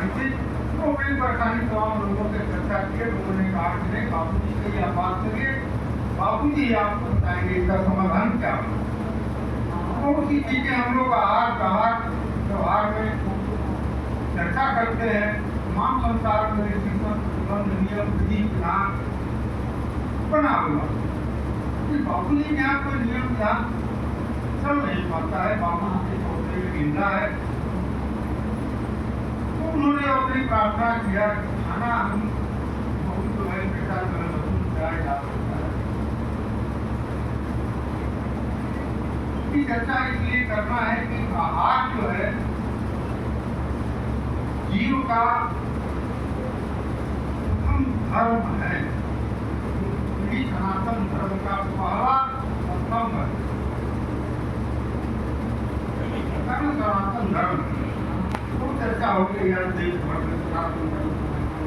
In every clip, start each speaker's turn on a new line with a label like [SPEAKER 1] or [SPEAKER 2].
[SPEAKER 1] परेशानी थी। तो बड़ी परेशानी तमाम लोगों से चर्चा की। लोगों ने कहा कि नहीं, बाबू जी से ही आप बात करिए, बाबू जी आपको बताएंगे इसका समाधान क्या होगा। तो उसी चीजें हम लोग आहार व्यवहार में चर्चा करते हैं। तमाम संसार में नियम विधि विधान बना हुआ, बाबू जी के यहाँ कोई नियम विधान चल नहीं पाता है। बाबू जी के पौधे जिंदा है। तो उन्होंने अपनी प्रार्थना किया, खाना हम बहुत जो है बेटा जाया जा सकता है। इसकी चर्चा इसलिए करना है कि आहार जो है जीव का प्रथम धर्म है। सनातन धर्म का पहला स्तंभ है सनातन धर्म। तो चर्चा हो गई यार देश भर में सनातन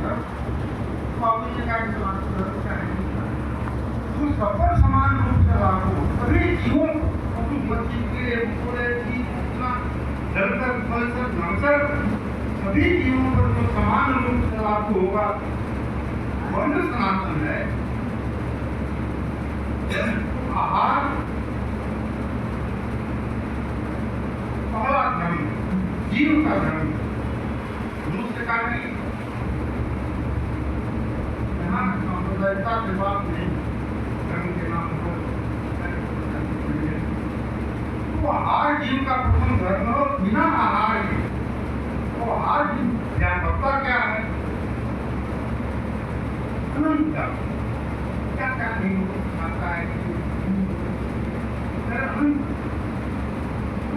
[SPEAKER 1] धर्म। बाबू जी का सनातन धर्म क्या है, जो सफर समान रूप से लागू सभी जीवों बच्ची के पूरे जलकर फलकर नमसर सभी जीवों पर जो समान रूप से लागू होगा वह सनातन है। आहार पहला धर्म, जीव का धर्म, मनुष्य का नहीं। यहाँ सांप्रदायिकता के बात नहीं, धर्म के नाम पर तो आहार जीव का प्रथम धर्म हो। बिना आहार के तो आहार जीव व्यापकता क्या है, अनंत क्या क्या नहीं आता है।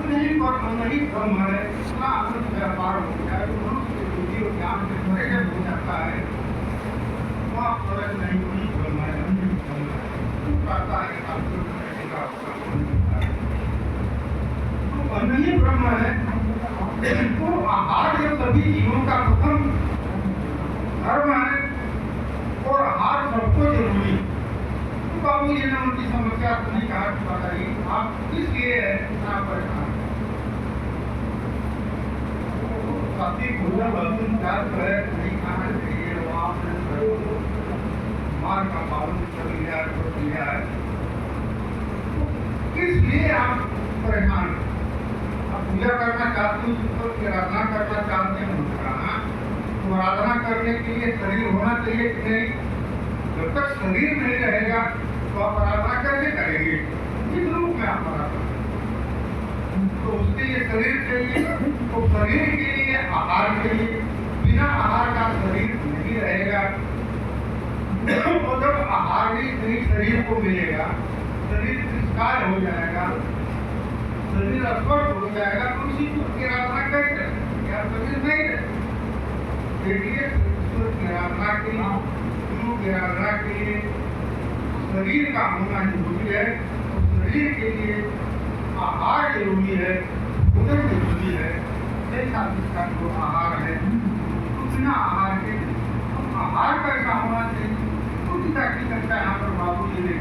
[SPEAKER 1] नहीं पर नहीं धर्म है, इतना आनंद व्यापार हो गया है। मनुष्य बुद्धि और ज्ञान से भरे जब हो जाता है वहाँ फर्क नहीं, वही धर्म है, नहीं धर्म है। कहता है नहीं ब्रह्म है। तो आहार जो सभी जीवों का प्रथम धर्म है और आहार सबको जरूरी। तो बाबू जी ने उनकी समस्या को नहीं कहा कि बताइए आप किस लिए इतना परेशान। साथी भोजन है नहीं खाना चाहिए, मार का पालन कर लिया है। किस लिए आप परेशान, आप पूजा करना चाहते हो, आराधना करना चाहते हैं, तो आराधना करने के लिए शरीर होना चाहिए कि नहीं। जब तक शरीर नहीं रहेगा तो आप आराधना कैसे करेंगे, किस रूप में आप आराधना। तो उसके लिए शरीर चाहिए, तो शरीर के लिए आहार चाहिए। बिना आहार का शरीर नहीं रहेगा। तो जब आहार ही शरीर को मिलेगा, शरीर निष्काय हो जाएगा, शरीर अस्वस्थ हो जाएगा, तो उसी की आराधना कैसे या शरीर नहीं रहे। देखिए ईश्वर की आराधना के लिए, गुरु की आराधना के लिए शरीर का होना जरूरी है। तो शरीर के लिए आहार जरूरी है, भोजन जरूरी है। जैसा जिसका जो आहार है उतना आहार के आहार कैसा होना चाहिए उसकी ताकि करता है। यहाँ पर बाबू जी ने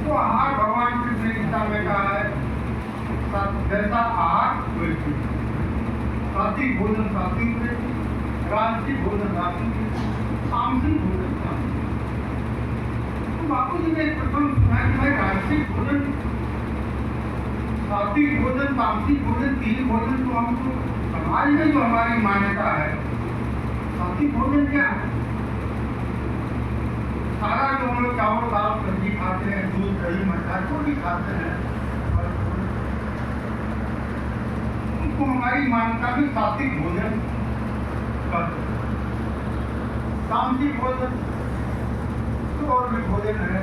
[SPEAKER 1] तो आहार भगवान कृष्ण गीता में कहा है जैसा आहार वैसे सात्विक भोजन सात्विक में, राजसिक भोजन राजसिक, तामसिक भोजन तामसिक। तो बापू जी ने एक प्रश्न सुना कि भाई राजसिक भोजन, सात्विक भोजन, तामसिक भोजन, तीन भोजन तो हमको समाज में जो हमारी मान्यता है, सात्विक भोजन क्या है? सारा जो हम लोग चावल दाल सब्जी खाते हैं, दूध दही मठा जो भी खाते हैं, उनको हमारी मान्यता में सात्विक भोजन करते हैं। तामसिक भोजन तो और भी भोजन है,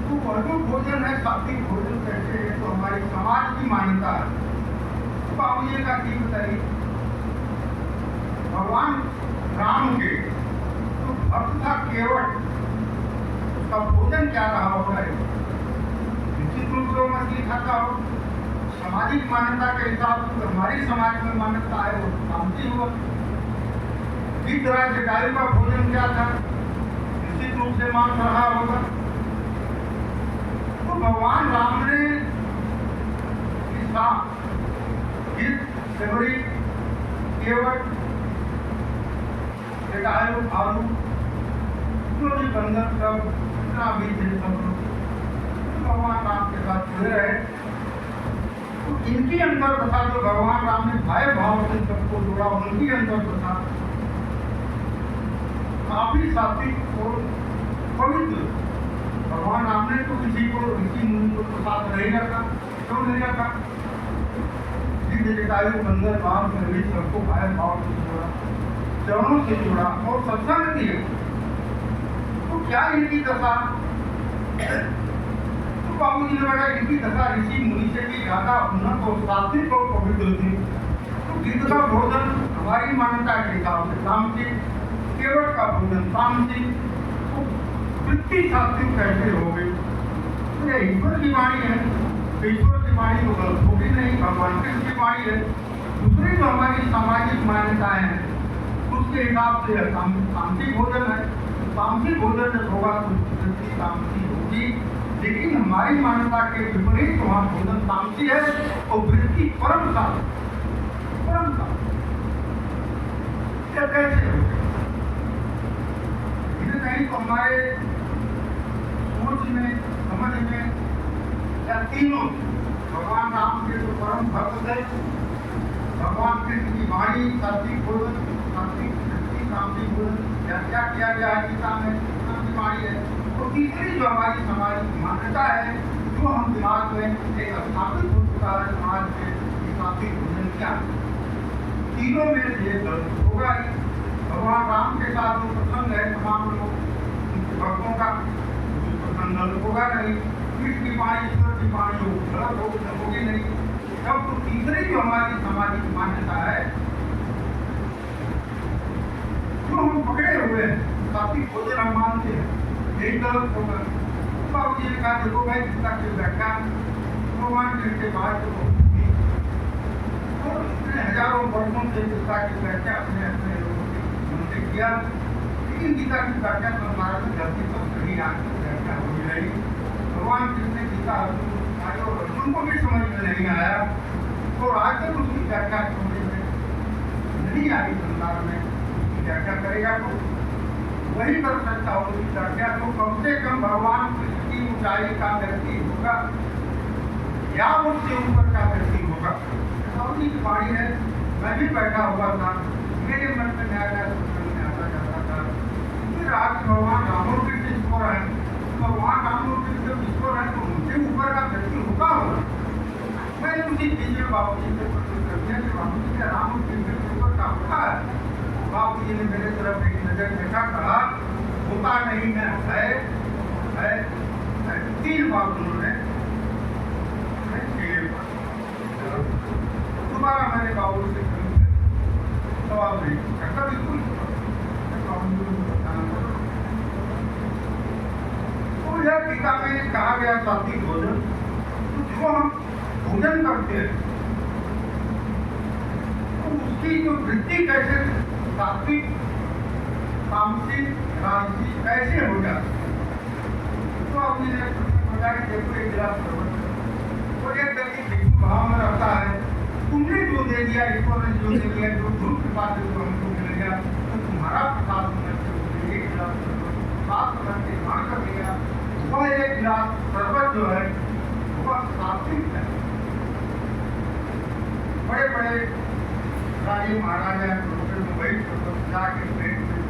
[SPEAKER 1] तो वर्गो भोजन है, सात्विक भोजन कैसे है? तो हमारी समाज की मान्यता है। तो बाबू जी का ठीक बताइए, भगवान राम के तो भक्त था केवट, उसका भोजन क्या रहा होगा? निश्चित रूप से मछली खाता हो। सामाजिक मान्यता के हिसाब से हमारी समाज में मान्यता है वो तामसी हुआ। इस तरह से गाय का भोजन क्या था? निश्चित रूप से मांस रहा होगा। तो भगवान राम ने इस साफ जिस सेवरी केवट आलू आलू जो भी बंधन सब जितना भी थे सब भगवान राम के साथ जुड़े रहे। तो इनके अंदर तथा जो भगवान राम ने भय भाव से सबको जोड़ा उनके अंदर तथा काफी सात्विक और पवित्र। भगवान राम ने तो किसी को ऋषि मुनि को प्रसाद नहीं रखा, क्यों नहीं रखा? जटायु बंदर भाव में भी सबको भय भाव से जोड़ा, चरणों से जोड़ा और सत्संग किए। तो क्या इनकी दशा? तो बाबू जी ने बताया इनकी दशा ऋषि मुनि से भी ज्यादा उन्नत और सात्विक और पवित्र थी। तो गीत का भोजन हमारी मान्यता के हिसाब से तामसिक, केवट का भोजन तामसिक, तो वृत्ति सात्विक कैसे हो गई? तो यह ईश्वर की वाणी है, ईश्वर की वाणी तो गलत होगी नहीं, भगवान कृष्ण की वाणी है। दूसरी जो हमारी सामाजिक मान्यताएं हैं उसके हिसाब से तामसिक भोजन है। तामसिक भोजन जब होगा तो वृत्ति तामसी होगी, लेकिन हमारी मान्यता के विपरीत वहाँ भोजन तामसी है और वृत्ति परम सात्विक, परम सात्विक। क्या कैसे हो गया? इन्हें कहीं तो हमारे सोच में, समझ में या तीनों भगवान राम के जो परम भक्त थे, भगवान कृष्ण की वाणी सात्विक भोजन, सात्विक वृत्ति, तामसिक भोजन, क्या किया गया है गीता में की वाणी है। तो तीसरी जो हमारी समाज की मान्यता है, जो हम दिमाग में एक स्थापित हो चुका है समाज में, सात्विक भोजन क्या? तीनों में ये गलत होगा ही। भगवान राम के साथ जो प्रसंग है तमाम लोग भक्तों का प्रसंग होगा नहीं, कृष्ण की वाणी ईश्वर की वाणी हो गलत होगी नहीं। तब तो तीसरी जो हमारी सामाजिक मान्यता है, जो हम पकड़े हुए हैं सात्विक भोजन हम मानते हैं, यही गलत होगा। बाबू जी ने कहा देखो भाई गीता की व्याख्या भगवान कृष्ण के बाद तो हजारों वर्षों से गीता की व्याख्या अपने अपने लोगों के किया, लेकिन गीता की व्याख्या संसार में धरती पर सही आकर व्याख्या होगी नहीं। भगवान कृष्ण ने गीता और अर्जुन को भी समझ में नहीं आया और आज तक उसकी व्याख्या समझ में नहीं आई। संसार में उसकी व्याख्या करेगा तो वही कर सकता हो उसकी व्याख्या, तो कम से कम भगवान कृष्ण की ऊंचाई का व्यक्ति होगा या उससे ऊपर का व्यक्ति होगा। की वाणी है, मैं भी बैठा हुआ था, मेरे मन में नया नया सोचने आता जाता था। फिर आज भगवान राम और कृष्ण ईश्वर है, भगवान राम और कृष्ण ईश्वर है तो उनसे ऊपर का व्यक्ति होगा होगा। मैंने उसी चीज में बाबू जी से प्रश्न कर दिया कि बाबू जी राम और कृष्ण के ऊपर का होता है। बाबू जी ने मेरे तरफ एक नजर देखा, कहा होता नहीं है। तीन बात उन्होंने दोबारा मैंने बाबू से सवाल नहीं करता, बिल्कुल तो यह गीता में कहा गया सात्विक भोजन, तो जो हम भोजन करते हैं तो उसकी जो वृत्ति कैसे सात्विक, तामसिक, राजसिक कैसे हो जाती है? तो अब मैंने बताया कि देखो एक गिलास और एक व्यक्ति भिक्षु भाव में रहता है, तुमने जो दे दिया, ईश्वर ने जो दे दिया, जो धूप के पास जो हमको मिल गया, तो तुम्हारा प्रसाद होना चाहिए। एक गिलास सात प्रकार के मान कर दिया, वह एक गिलास शरबत जो है वह सात्विक है। बड़े बड़े राजे महाराजा वही जाके पेट में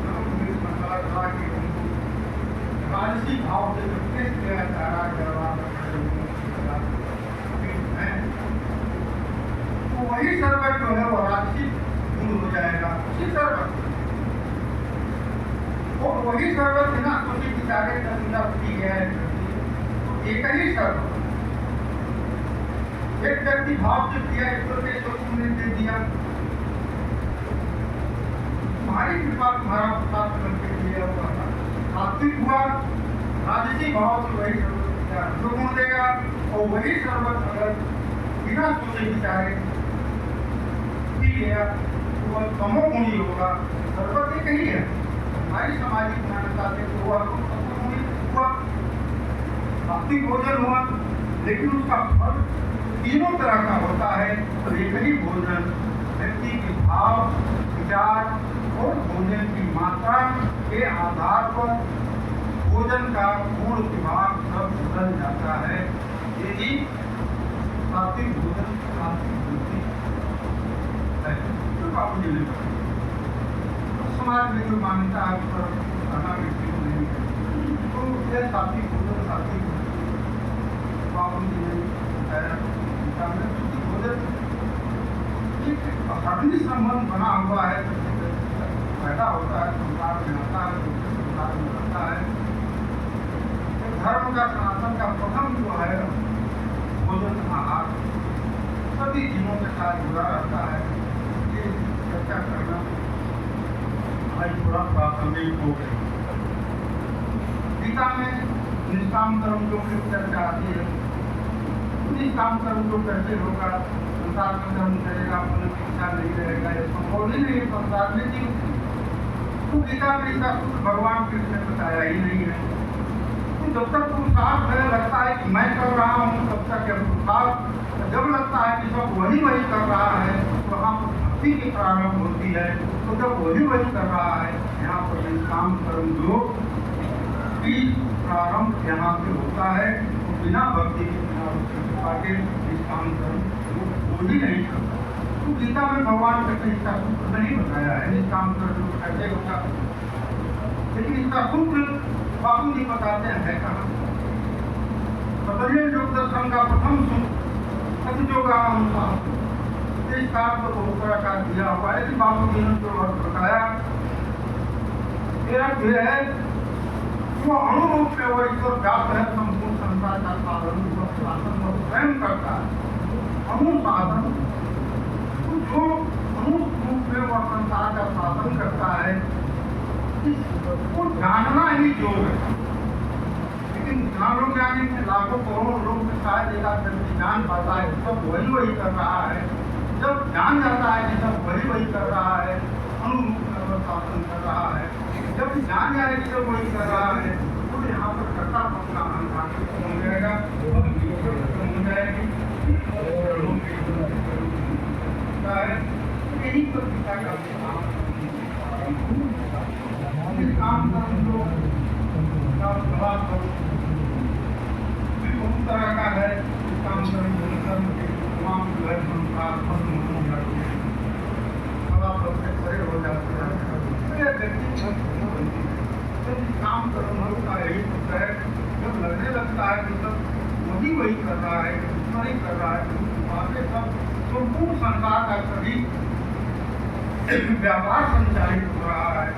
[SPEAKER 1] नमक मसाला खा के उनको राजसी भाव से जो टेस्ट किया चारा करवा वही शरबत जो है वो राशि दूर हो जाएगा, उसी शरबत और वही शरबत बिना सोचे बिचारे का पी है। तो एक ही शरबत एक व्यक्ति भाव से दिया, ईश्वर के तो तुमने दे दिया, तुम्हारी कृपा तुम्हारा प्रसाद करके दिया हुआ था, सात्विक हुआ, राजसी भाव से वही शरबत गुण देगा और वही शरबत अगर बिना सोचे बिचारे तो वह तमोगुणी होगा। शरबत एक ही है, हमारी सामाजिक मान्यता से तो हुआ तो तमोगुणी हुआ, सात्विक भोजन हुआ, लेकिन उसका फल तीनों तरह का होता है। एक ही भोजन व्यक्ति के भाव, विचार और भोजन की मात्रा के आधार पर भोजन का गुण विभाग सब बदल जाता है। यही सात्विक भोजन, सात्विक बुद्धि है। तो बापू जी ने समाज में जो मान्यता है पर खाना व्यक्ति को नहीं है, तो यह सात्विक भोजन, सात्विक बापू जी ने भोजन एक हरणी संबंध बना हुआ है, पैदा होता है, संसार में आता है, संसार में रहता है। धर्म का, सनातन का प्रथम जो है भोजन आहार सभी जीवों के साथ जुड़ा रहता है। ये चर्चा करना आज थोड़ा प्रासंगिक हो गई। गीता में निष्काम कर्म योग की चर्चा आती है। निष्काम कर्म योग कैसे होगा? संसार में धर्म करेगा, अपने इच्छा नहीं रहेगा, ये संभव ही नहीं है संसार में जीव। तो गीता में इसका कुछ भगवान कृष्ण ने बताया ही नहीं है। तो जब तक पुरुषार्थ है, लगता है कि मैं कर रहा हूँ, तब तक यह पुरुषार्थ, जब लगता है कि सब वही कर रहा है, तो वहाँ पर भक्ति की प्रारंभ होती है। तो जब वही कर रहा है, यहाँ पर निष्काम कर्म योग की प्रारंभ यहाँ पे होता है। तो बिना भक्ति के, बिना कृपा के निष्काम कर्म हो ही नहीं सकता। तो गीता में भगवान कृष्ण इसका सूत्र नहीं बताया है निष्काम कर्म कैसे होगा, लेकिन इसका सूत्र बापू जी बताते हैं कहाँ। पतंजलि योग दर्शन का प्रथम सूत्र सतयोगानुसार इस काम को बहुत तरह का दिया हुआ है। लेकिन बापू जी ने जो बताया यह है जो अनुरूप में वो ईश्वर व्याप्त है, संपूर्ण संसार का साधन शासन वो स्वयं करता है। अनुसाधन जो अनुरूप में वह संसार का शासन करता है, इसको जानना ही योग है। लेकिन जहाँ लोग जानेंगे, लाखों करोड़ों लोग में शायद एक आध व्यक्ति जान पाता है सब वही कर रहा है। जब जान जाता है कि सब वही कर रहा है, अनुरूप शासन कर रहा है, जब जान जाए कि सब वही कर रहा है, तो यहाँ पर कर्ता अपना अहंकार हो जाएगा, हो जाएगी। यही तो गीता का काम करो, सवाल करो, बहुत तरह का है काम कर्म के तमाम जो है संसार खत्म हो जाते हैं, खड़े हो जाते हैं। काम कर्म का यही होता है। जब लगने लगता है कि सब वही कर रहा है, नहीं कर रहा है, बातें सब संपूर्ण संसार का सभी व्यापार संचालित हो रहा है,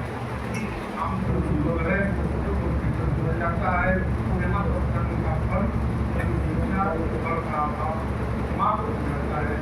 [SPEAKER 1] काम कर्म है हो जाता है। तो यहाँ पर कर्म का फल का अभाव समाप्त हो जाता है।